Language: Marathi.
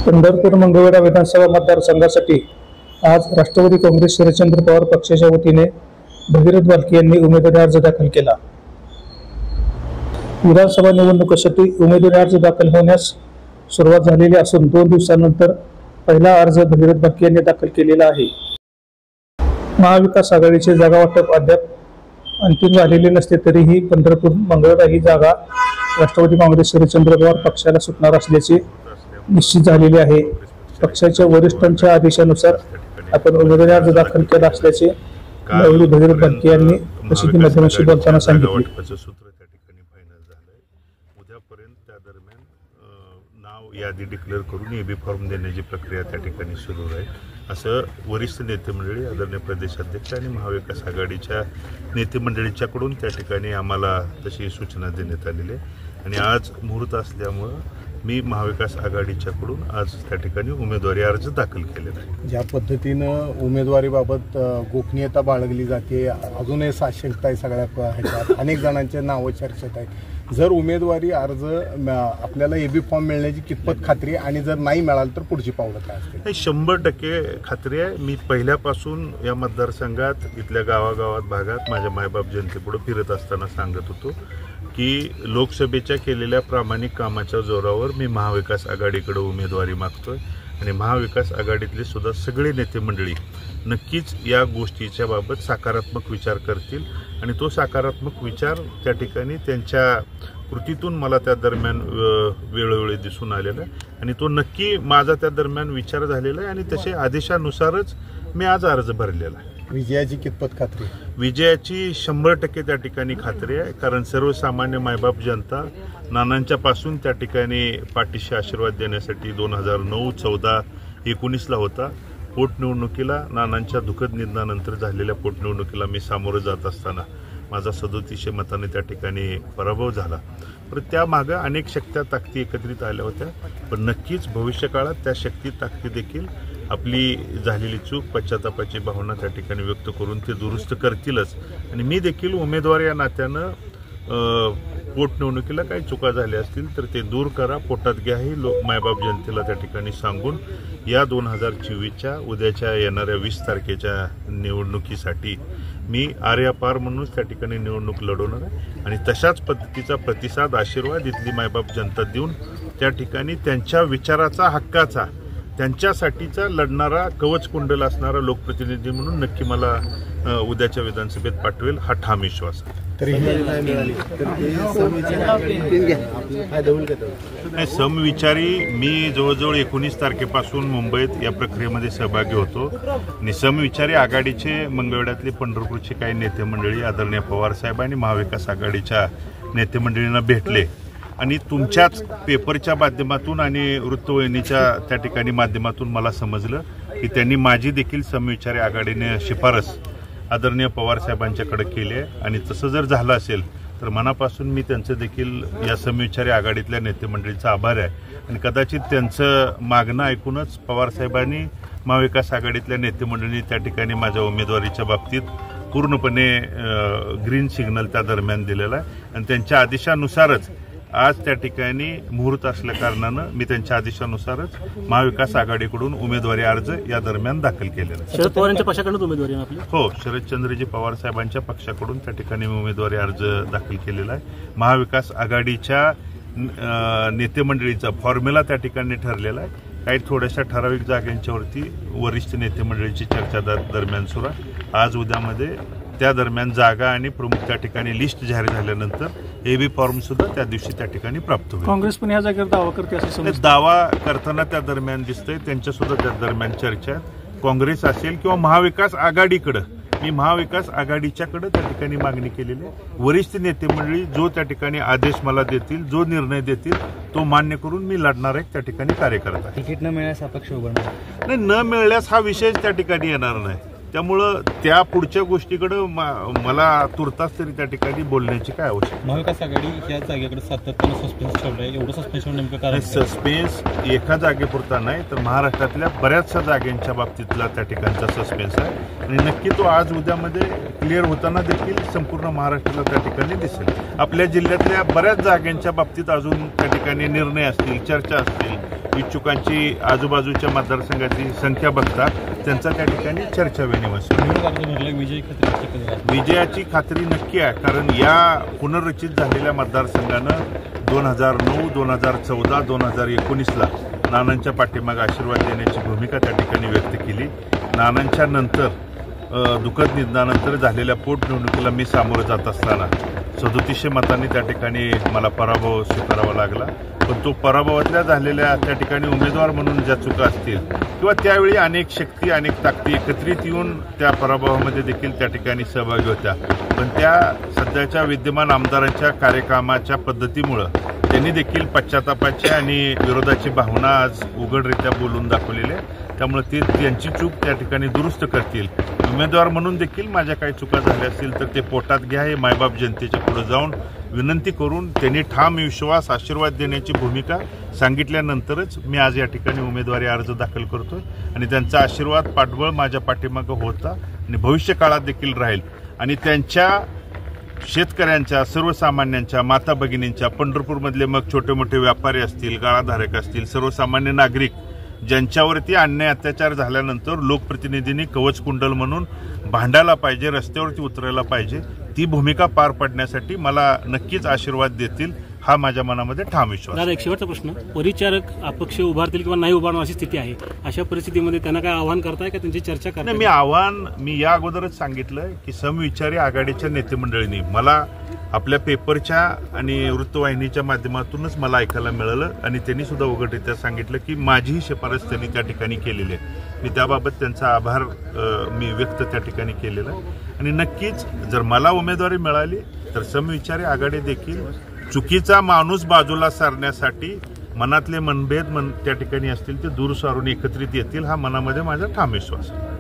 पंढरपूर मंगळवेढा विधानसभा मतदारसंघासाठी आज राष्ट्रवादी काँग्रेस शरदचंद्र पवार पक्षाच्या वतीने भगीरथ बालके यांनी उमेदवारी अर्ज दाखल केला। विधानसभा निवडणुकीसाठी उमेदवारी अर्ज दाखल होण्यास सुरुवात झालेली असून 2 दिवसांनंतर पहिला अर्ज भगीरथ बालके यांनी दाखल केलेला आहे। महाविकास आघाडीचे जागा वाटप अद्याप अंतिम झालेले नसले तरीही पंढरपूर मंगळवेढा ही जागा राष्ट्रवादी काँग्रेस शरदचंद्र पवार पक्षाला सुटणार असल्याचे निश्चित झालेले आहे। पक्षाच्या वरिष्ठांच्या आदेशानुसार आपण उमेदवारी अर्ज दाखल केला असल्याचे भगीरथ बालके यांनी प्रसिद्धी माध्यमांशी बोलताना सांगितले। उद्यापर्यंत त्या दरम्यान नाव यादी डिक्लेअर करून एबी फॉर्म देण्याची प्रक्रिया त्या ठिकाणी सुरू आहे असं वरिष्ठ नेते मंडळी आदरणीय प्रदेशाध्यक्ष आणि महाविकास आघाडीच्या नेते मंडळीच्याकडून त्या ठिकाणी आम्हाला तशी सूचना देण्यात आलेली आहे। आणि आज मुहूर्त असल्यामुळं मी महाविकास आघाडीच्याकडून आज त्या ठिकाणी उमेदवारी अर्ज दाखल केलेला आहे। ज्या पद्धतीनं उमेदवारीबाबत गोपनीयता बाळगली जाते, अजूनही साशंकता आहे सगळ्या ह्याच्यात, अनेक जणांचे नावं चर्चेत आहेत। जर उमेदवारी अर्ज आपल्याला एबी फॉर्म मिळण्याची कितपत खात्री आहे आणि जर नाही मिळालं तर पुढची पावलं काय असतील? 100% खात्री आहे। मी पहिल्यापासून या मतदारसंघात इथल्या गावागावात भागात माझ्या मायबाप जनतेपुढे फिरत असताना सांगत होतो की लोकसभेच्या केलेल्या प्रामाणिक कामाच्या जोरावर मी महाविकास आघाडीकडे उमेदवारी मागतोय आणि महाविकास आघाडीतले सुद्धा सगळे नेते मंडळी नक्कीच या गोष्टीच्या बाबत सकारात्मक विचार करतील आणि तो सकारात्मक विचार त्या ठिकाणी त्यांच्या कृतीतून मला त्या दरम्यान वेळोवेळी दिसून आलेला आहे आणि तो नक्की माझा त्या दरम्यान विचार झालेला आहे आणि तसे आदेशानुसारच मी आज अर्ज भरलेला आहे। विजयाची कितपत खात्री? विजयाची 100% त्या ठिकाणी खात्री आहे, कारण सर्वसामान्य मायबाप जनता नानांच्या पासून त्या ठिकाणी पाठीशी आशीर्वाद देण्यासाठी 2009, 14, 19ला होता। पोटनिवडणुकीला नानांच्या दुःखद निधनानंतर झालेल्या पोटनिवडणुकीला मी सामोरं जात असताना माझा 3700 मताने त्या ठिकाणी पराभव झाला। पण त्यामागं अनेक शक्त्या ताकदी एकत्रित आल्या होत्या, पण नक्कीच भविष्यकाळात त्या शक्ती ताकदी देखील आपली झालेली चूक पश्चातापाची भावना त्या ठिकाणी व्यक्त करून ते दुरुस्त करतीलच। आणि मी देखील उमेदवार या नात्यानं पोटनिवडणुकीला काही चुका झाल्या असतील तर ते दूर करा, पोटात घ्या ही मायबाप जनतेला त्या ठिकाणी सांगून या 2024च्या उद्याच्या येणाऱ्या 20 तारखेच्या निवडणुकीसाठी मी आर्यापार म्हणूनच त्या ठिकाणी निवडणूक लढवणार आहे आणि तशाच पद्धतीचा प्रतिसाद आशीर्वाद इथली मायबाप जनता देऊन त्या ठिकाणी त्यांच्या विचाराचा हक्काचा त्यांच्यासाठीचा लढणारा कवच कुंडल असणारा लोकप्रतिनिधी म्हणून नक्की मला उद्याच्या विधानसभेत पाठवेल हा ठाम विश्वास आहे। समविचारी मी जवळजवळ 19 तारखेपासून मुंबईत या प्रक्रियेमध्ये सहभागी होतो आणि समविचारी आघाडीचे मंगळवेढ्यातले पंढरपूरचे काही नेते मंडळी आदरणीय पवार साहेब आणि महाविकास आघाडीच्या नेते मंडळींना भेटले आणि तुमच्याच पेपरच्या माध्यमातून आणि वृत्तवाहिनीच्या त्या ठिकाणी माध्यमातून मला समजलं की त्यांनी माझी देखील समविचारी आघाडीने शिफारस आदरणीय पवार साहेबांच्याकडे केली आहे आणि तसं जर झालं असेल तर मनापासून मी त्यांचं देखील या समविचारी आघाडीतल्या नेते मंडळीचा आभार आहे आणि कदाचित त्यांचं मागणं ऐकूनच पवार साहेबांनी महाविकास आघाडीतल्या नेते मंडळींनी त्या ठिकाणी माझ्या उमेदवारीच्या बाबतीत पूर्णपणे ग्रीन सिग्नल त्या दरम्यान दिलेला आहे आणि त्यांच्या आदेशानुसारच आज त्या ठिकाणी मुहूर्त असल्या कारणानं मी त्यांच्या आदेशानुसारच महाविकास आघाडीकडून उमेदवारी अर्ज या दरम्यान दाखल केलेला आहे। शरद पवारांच्या पक्षाकडून उमेदवारी आपली? हो, शरदचंद्रजी पवार साहेबांच्या पक्षाकडून त्या ठिकाणी उमेदवारी अर्ज दाखल केलेला आहे। महाविकास आघाडीच्या नेते मंडळीचा फॉर्म्युला त्या ठिकाणी ठरलेला आहे। काही थोड्याशा ठराविक जागांच्यावरती वरिष्ठ नेते मंडळीची चर्चा दरम्यान सुरू आहे। आज उद्यामध्ये त्या दरम्यान जागा आणि प्रमुख त्या ठिकाणी लिस्ट जाहीर झाल्यानंतर एबी फॉर्म सुद्धा त्या दिवशी त्या ठिकाणी प्राप्त होईल। काँग्रेस पण या जागेवर दावा करते असं समजतं? दावा करताना त्या दरम्यान दिसतंय, त्यांच्या सुद्धा त्या दरम्यान चर्चा आहेत। काँग्रेस असेल किंवा महाविकास आघाडीकडे मी महाविकास आघाडीच्याकडे त्या ठिकाणी मागणी केलेली आहे। वरिष्ठ नेते मंडळी जो त्या ठिकाणी आदेश मला देतील, जो निर्णय देतील तो मान्य करून मी लढणार आहे त्या ठिकाणी कार्यकर्ता। तिकीट न मिळाल्यास अपक्ष उभारणार नाही, न मिळाल्यास हा विषय त्या ठिकाणी येणार नाही, त्यामुळं त्या पुढच्या गोष्टीकडे मला तुर्तास तरी त्या ठिकाणी बोलण्याची काय आवश्यकता? महाविकास आघाडी या जागेकडे सातत्यानं सस्पेन्स ठेवलंय, एवढं सस्पेन्शन नेमकं काय? सस्पेन्स एका जागेपुरता नाही तर महाराष्ट्रातल्या बऱ्याचशा जागांच्या बाबतीतला त्या ठिकाणचा सस्पेन्स आहे आणि नक्की तो आज उद्यामध्ये क्लिअर होताना देखील संपूर्ण महाराष्ट्राला त्या ठिकाणी दिसेल। आपल्या जिल्ह्यातल्या बऱ्याच जागांच्या बाबतीत अजून त्या ठिकाणी निर्णय असतील, चर्चा असतील, इच्छुकांची आजूबाजूच्या मतदारसंघाची संख्या बघता त्यांचा त्या ठिकाणी चर्चा विनिमय विजयाची खात्री नक्की आहे, कारण या पुनर्रचित झालेल्या मतदारसंघानं 2009, 2014, 2019ला नानांच्या पाठीमागे आशीर्वाद देण्याची भूमिका त्या ठिकाणी व्यक्त केली. नानांच्या नंतर दुःखद निधनानंतर झालेल्या पोटनिवडणुकीला मी सामोरं जात असताना 3700 मतांनी त्या ठिकाणी मला पराभव स्वीकारावा लागला. पण तो पराभवातल्या झालेल्या त्या ठिकाणी उमेदवार म्हणून ज्या चुका असतील किंवा त्यावेळी अनेक शक्ती अनेक ताकदी एकत्रित येऊन त्या पराभवामध्ये देखील त्या ठिकाणी सहभागी होत्या. पण त्या सध्याच्या विद्यमान आमदारांच्या कार्यकामाच्या पद्धतीमुळं त्यांनी देखील पश्चातापाची आणि विरोधाची भावना आज उघडरित्या बोलून दाखवलेली आहे. त्यामुळे ते त्यांची चूक त्या ठिकाणी दुरुस्त करतील. उमेदवार म्हणून देखील माझ्या काही चुका झाल्या असतील तर ते पोटात घ्या, हे मायबाप जनतेच्या पुढे जाऊन विनंती करून त्यांनी ठाम विश्वास आशीर्वाद देण्याची भूमिका सांगितल्यानंतरच मी आज या ठिकाणी उमेदवारी अर्ज दाखल करतोय आणि त्यांचा आशीर्वाद पाठबळ माझ्या पाठीमागं होता आणि भविष्य काळात देखील राहील. आणि त्यांच्या शेतकऱ्यांच्या, सर्वसामान्यांच्या, माता भगिनींच्या, पंढरपूरमधले मग छोटे मोठे व्यापारी असतील, गाळाधारक असतील, सर्वसामान्य नागरिक ज्यांच्यावरती अन्याय अत्याचार झाल्यानंतर लोकप्रतिनिधींनी कवच कुंडल म्हणून भांडायला पाहिजे, रस्त्यावरती उतरायला पाहिजे, ती भूमिका पार पाडण्यासाठी मला नक्कीच आशीर्वाद देतील हा माझ्या मनामध्ये ठाम विश्वास. दादा, एक शेवटचा प्रश्न, परिचारक अपक्ष उभारतील किंवा नाही उभारणार अशी स्थिती आहे, अशा परिस्थितीमध्ये त्यांना काय आव्हान करताय का, त्यांची चर्चा करताय? मी या अगोदरच सांगितलं की समविचारी आघाडीच्या नेतेमंडळींनी मला आपल्या पेपरच्या आणि वृत्तवाहिनीच्या माध्यमातूनच मला ऐकायला मिळालं आणि त्यांनी सुद्धा उघडरित्या सांगितलं की माझीही शिफारस त्यांनी त्या ठिकाणी केलेली आहे. मी त्याबाबत त्यांचा आभार मी व्यक्त त्या ठिकाणी केलेला आहे. आणि नक्कीच जर मला उमेदवारी मिळाली तर समविचारी आघाडी देखील चुकीचा माणूस बाजूला सारण्यासाठी मनातले मनभेद त्या ठिकाणी असतील ते दूर सारून एकत्रित येतील हा मनामध्ये माझा ठाम विश्वास आहे.